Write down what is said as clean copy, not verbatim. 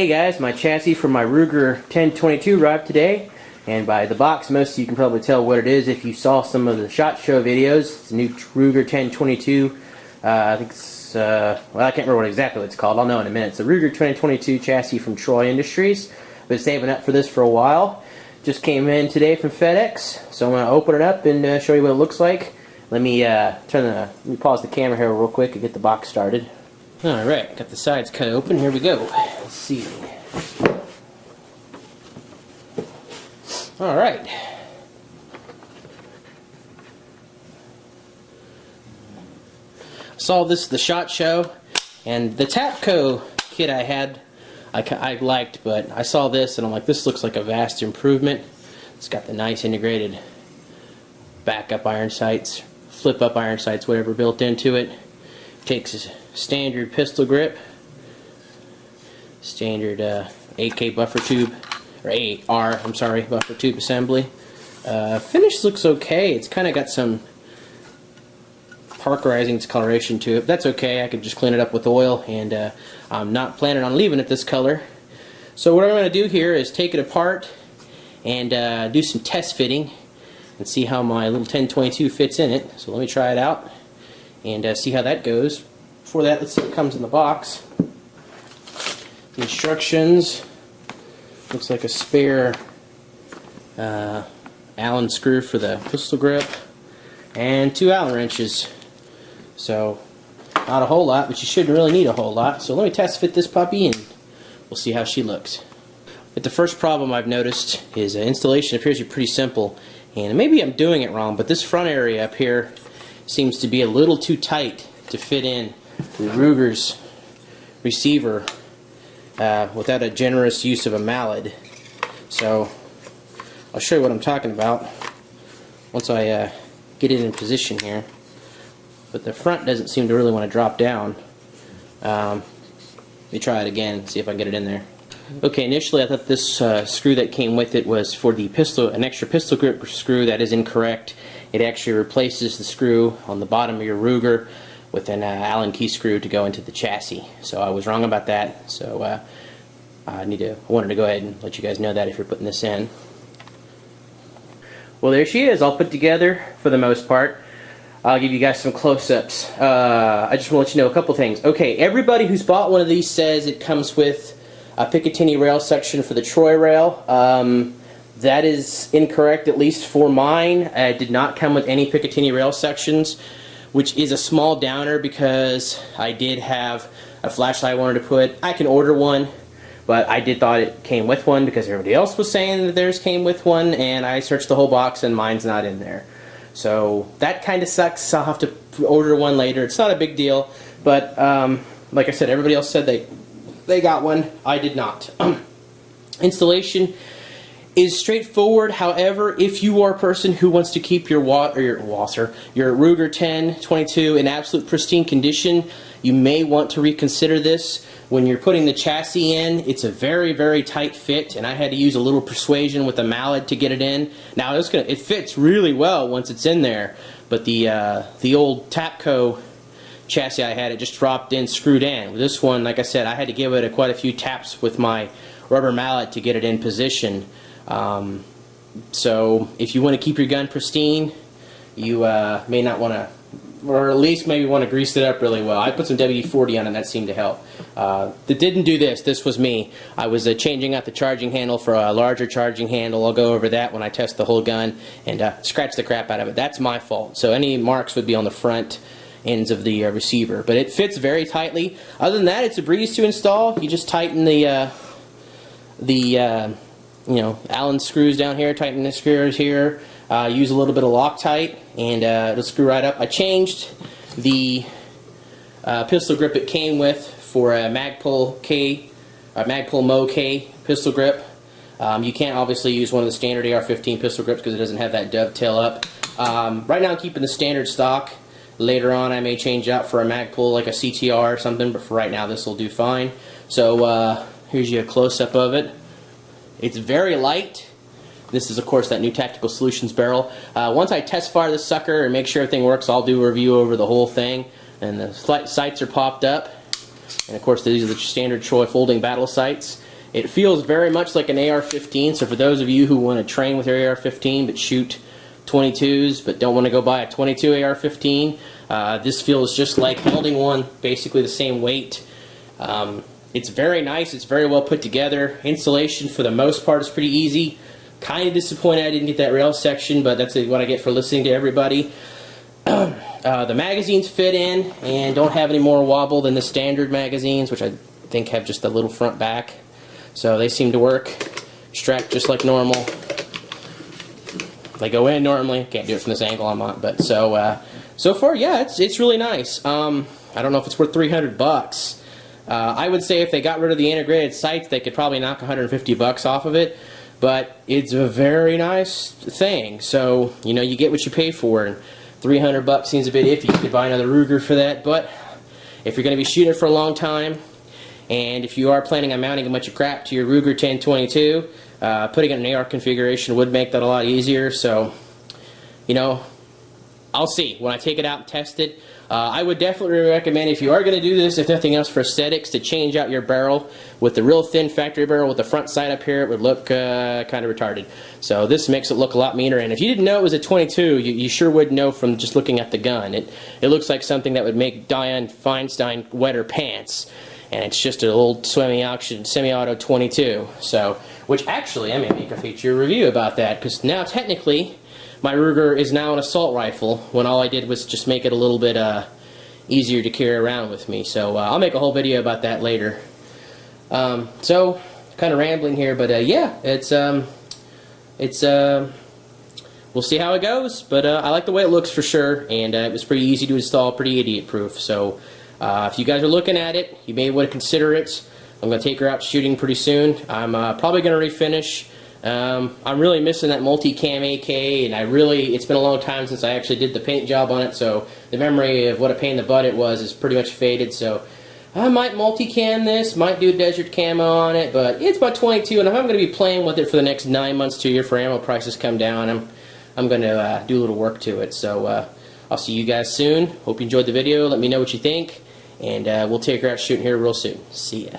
Hey guys, my chassis for my Ruger 10-22 arrived today, and by the box most of you can probably tell what it is if you saw some of the SHOT Show videos. It's a new Ruger 10-22. I think it's, well, I can't remember exactly what it's called. I'll know in a minute. It's a Ruger 10-22 chassis from Troy Industries. Been saving up for this for a while. Just came in today from FedEx, so I'm going to open it up and show you what it looks like. Let me let me pause the camera here real quick and get the box started. Alright, got the sides cut open. Here we go. Let's see. Alright. Saw this at the SHOT Show, and the Tapco kit I had I liked, but I saw this and I'm like, this looks like a vast improvement. It's got the nice integrated backup iron sights, flip up iron sights, whatever built into it. Takes a standard pistol grip, standard AK buffer tube, or AR, I'm sorry, buffer tube assembly. Finish looks okay. It's kind of got some parkerizing discoloration to it, but that's okay. I could just clean it up with oil, and I'm not planning on leaving it this color. So what I'm going to do here is take it apart and do some test fitting and see how my little 10-22 fits in it. So let me try it out and see how that goes. Before that, let's see what comes in the box. The instructions. Looks like a spare Allen screw for the pistol grip and 2 Allen wrenches. So not a whole lot, but you shouldn't really need a whole lot. So let me test fit this puppy and we'll see how she looks. But the first problem I've noticed is installation appears to be pretty simple, and maybe I'm doing it wrong, but this front area up here seems to be a little too tight to fit in the Ruger's receiver without a generous use of a mallet. So I'll show you what I'm talking about once I get it in position here. But the front doesn't seem to really want to drop down. Let me try it again and see if I can get it in there. Okay, initially I thought this screw that came with it was for the pistol, an extra pistol grip screw. That is incorrect. It actually replaces the screw on the bottom of your Ruger with an Allen key screw to go into the chassis. So I was wrong about that. So I wanted to go ahead and let you guys know that if you're putting this in. Well, there she is, all put together for the most part. I'll give you guys some close-ups. I just want to let you know a couple things. Okay, everybody who's bought one of these says it comes with a Picatinny Rail section for the Troy Rail. That is incorrect, at least for mine. It did not come with any Picatinny Rail sections, which is a small downer because I did have a flashlight I wanted to put. I can order one, but I thought it came with one because everybody else was saying that theirs came with one, and I searched the whole box and mine's not in there. So that kind of sucks. I'll have to order one later. It's not a big deal, but like I said, everybody else said they got one. I did not. Installation is straightforward. However, if you are a person who wants to keep your Ruger 10-22 in absolute pristine condition, you may want to reconsider this. When you're putting the chassis in, it's a very, very tight fit, and I had to use a little persuasion with a mallet to get it in. Now it fits really well once it's in there, but the old Tapco chassis I had, it just dropped in, screwed in. With this one, like I said, I had to give it quite a few taps with my rubber mallet to get it in position. So if you want to keep your gun pristine, you may not want to, or at least maybe want to grease it up really well. I put some WD-40 on it, and that seemed to help. That didn't do this. This was me. I was changing out the charging handle for a larger charging handle. I'll go over that when I test the whole gun and scratch the crap out of it. That's my fault. So any marks would be on the front ends of the receiver. But it fits very tightly. Other than that, it's a breeze to install. You just tighten the Allen screws down here, tighten the screws here, use a little bit of Loctite, and it'll screw right up. I changed the pistol grip it came with for a Magpul Mo K pistol grip. You can't obviously use one of the standard AR-15 pistol grips because it doesn't have that dovetail up. Right now I'm keeping the standard stock. Later on I may change out for a Magpul, like a CTR or something, but for right now this will do fine. So here's you a close-up of it. It's very light. This is, of course, that new Tactical Solutions barrel. Once I test fire this sucker and make sure everything works, I'll do a review over the whole thing. And the sights are popped up. And, of course, these are the standard Troy folding battle sights. It feels very much like an AR-15, so for those of you who want to train with your AR-15 but shoot 22s but don't want to go buy a 22 AR-15, this feels just like holding one, basically the same weight. It's very nice, it's very well put together. Installation for the most part is pretty easy. Kind of disappointed I didn't get that rail section, but that's what I get for listening to everybody. The magazines fit in and don't have any more wobble than the standard magazines, which I think have just a little front back. So they seem to work. Strapped just like normal. They go in normally. Can't do it from this angle I'm on, but so far, yeah, it's really nice. I don't know if it's worth $300. I would say if they got rid of the integrated sights, they could probably knock $150 off of it. But it's a very nice thing. So you know, you get what you pay for. And $300 seems a bit iffy. You could buy another Ruger for that. But if you're going to be shooting it for a long time, and if you are planning on mounting a bunch of crap to your Ruger 10-22, putting it in an AR configuration would make that a lot easier. So, you know, I'll see when I take it out and test it. I would definitely recommend, if you are going to do this, if nothing else for aesthetics, to change out your barrel with the real thin factory barrel with the front side up here. It would look kind of retarded. So this makes it look a lot meaner. And if you didn't know it was a 22, you sure would know from just looking at the gun. It looks like something that would make Diane Feinstein wet her pants. And it's just an old semi-auto 22. So, which actually I may make a feature review about that, because now technically my Ruger is now an assault rifle, when all I did was just make it a little bit easier to carry around with me. So I'll make a whole video about that later. So, kind of rambling here, but yeah, we'll see how it goes. But I like the way it looks for sure, and it was pretty easy to install, pretty idiot-proof. So if you guys are looking at it, you may want to consider it. I'm going to take her out shooting pretty soon. I'm probably going to refinish. I'm really missing that multi-cam AK, and it's been a long time since I actually did the paint job on it, so the memory of what a pain in the butt it was is pretty much faded. So I might multi-cam this, might do desert camo on it, but it's about 22, and if I'm going to be playing with it for the next 9 months to a year for ammo prices come down, I'm going to do a little work to it. So I'll see you guys soon. Hope you enjoyed the video. Let me know what you think, and we'll take her out shooting here real soon. See ya.